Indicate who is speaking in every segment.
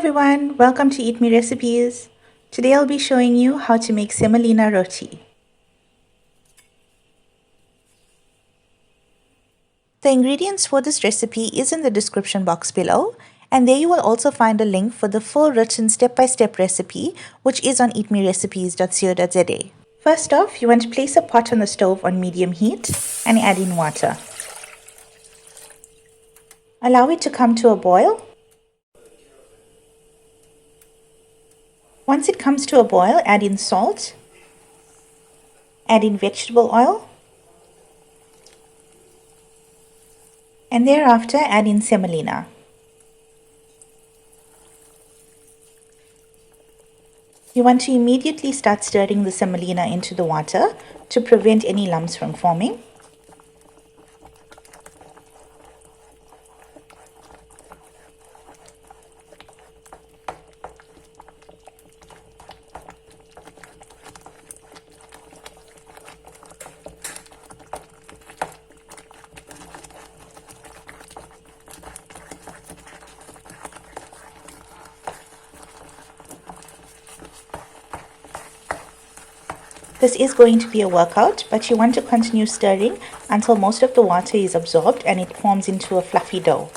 Speaker 1: everyone, welcome to EatMee Recipes. Today I'll be showing you how to make Semolina Roti. The ingredients for this recipe is in the description box below, and there you will also find a link for the full written step-by-step recipe, which is on eatmeerecipes.co.za. First off, you want to place a pot on the stove on medium heat and add in water. Allow it to come to a boil. Once it comes to a boil, add in salt, add in vegetable oil, and thereafter add in semolina. You want to immediately start stirring the semolina into the water to prevent any lumps from forming. This is going to be a workout, but you want to continue stirring until most of the water is absorbed and it forms into a fluffy dough.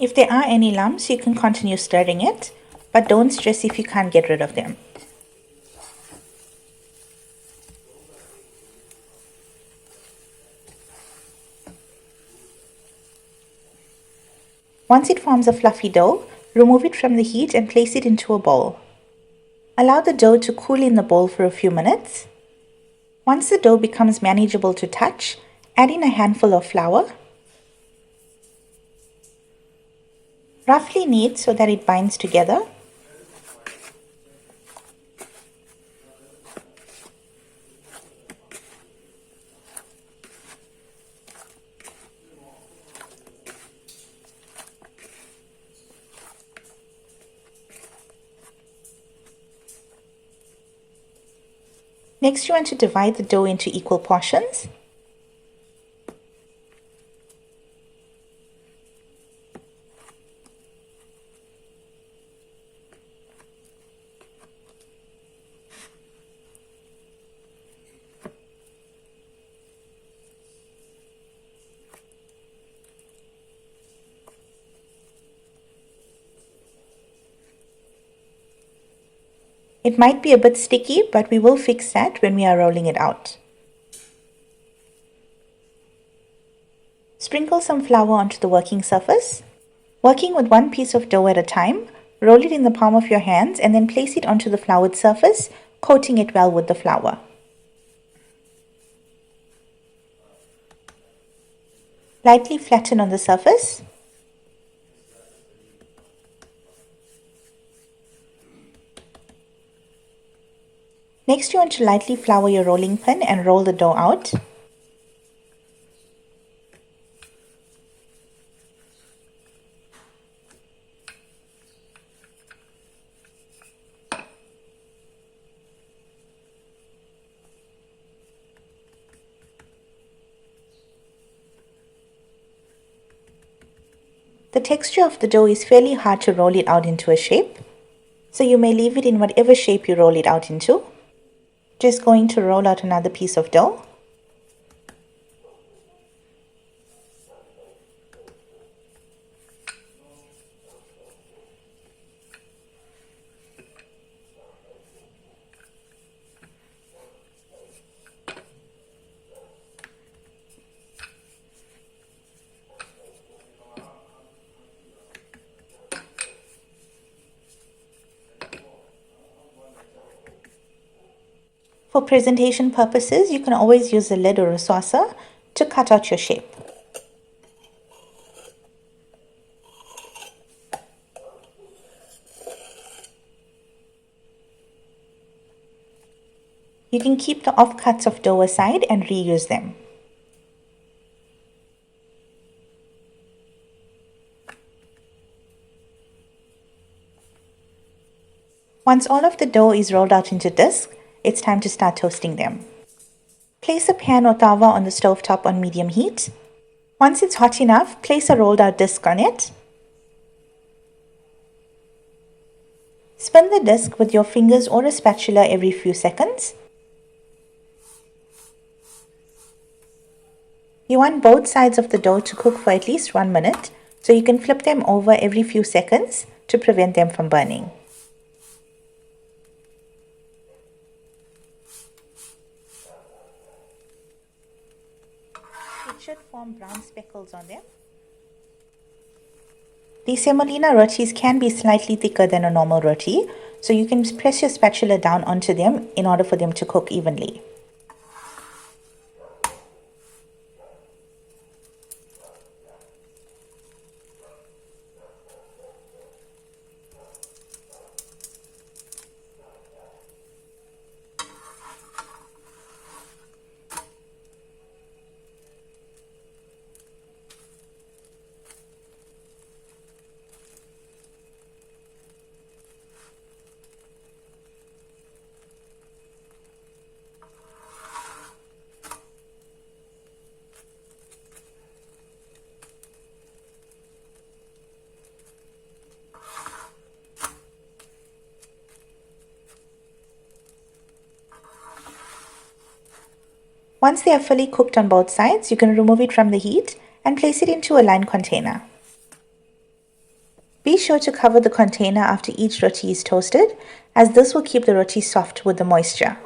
Speaker 1: If there are any lumps, you can continue stirring it, but don't stress if you can't get rid of them. Once it forms a fluffy dough, remove it from the heat and place it into a bowl. Allow the dough to cool in the bowl for a few minutes. Once the dough becomes manageable to touch, add in a handful of flour. Roughly knead so that it binds together. Next, you want to divide the dough into equal portions. It might be a bit sticky, but we will fix that when we are rolling it out. Sprinkle some flour onto the working surface. Working with one piece of dough at a time, roll it in the palm of your hands and then place it onto the floured surface, coating it well with the flour. Lightly flatten on the surface. Next, you want to lightly flour your rolling pin and roll the dough out. The texture of the dough is fairly hard to roll it out into a shape, so you may leave it in whatever shape you roll it out into. Just going to roll out another piece of dough. For presentation purposes, you can always use a lid or a saucer to cut out your shape. You can keep the offcuts of dough aside and reuse them. Once all of the dough is rolled out into discs, it's time to start toasting them. Place a pan or tawa on the stove top on medium heat. Once it's hot enough, place a rolled out disc on it. Spin the disc with your fingers or a spatula every few seconds. You want both sides of the dough to cook for at least 1 minute, so you can flip them over every few seconds to prevent them from burning. It should form brown speckles on them. The semolina rotis can be slightly thicker than a normal roti, so you can press your spatula down onto them in order for them to cook evenly. Once they are fully cooked on both sides, you can remove it from the heat and place it into a lined container. Be sure to cover the container after each roti is toasted, as this will keep the roti soft with the moisture.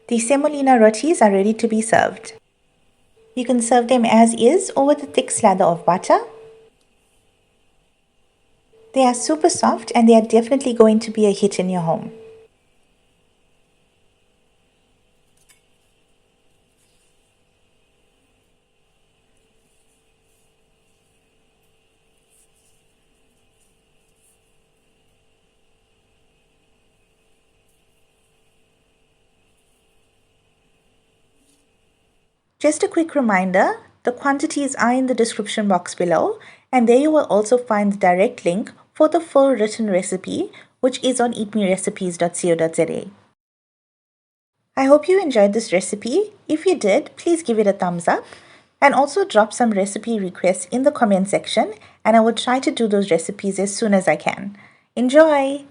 Speaker 1: The semolina rotis are ready to be served. You can serve them as is or with a thick slather of butter. They are super soft and they are definitely going to be a hit in your home. Just a quick reminder, the quantities are in the description box below, and there you will also find the direct link for the full written recipe, which is on eatmeerecipes.co.za. I hope you enjoyed this recipe. If you did, please give it a thumbs up and also drop some recipe requests in the comment section, and I will try to do those recipes as soon as I can. Enjoy!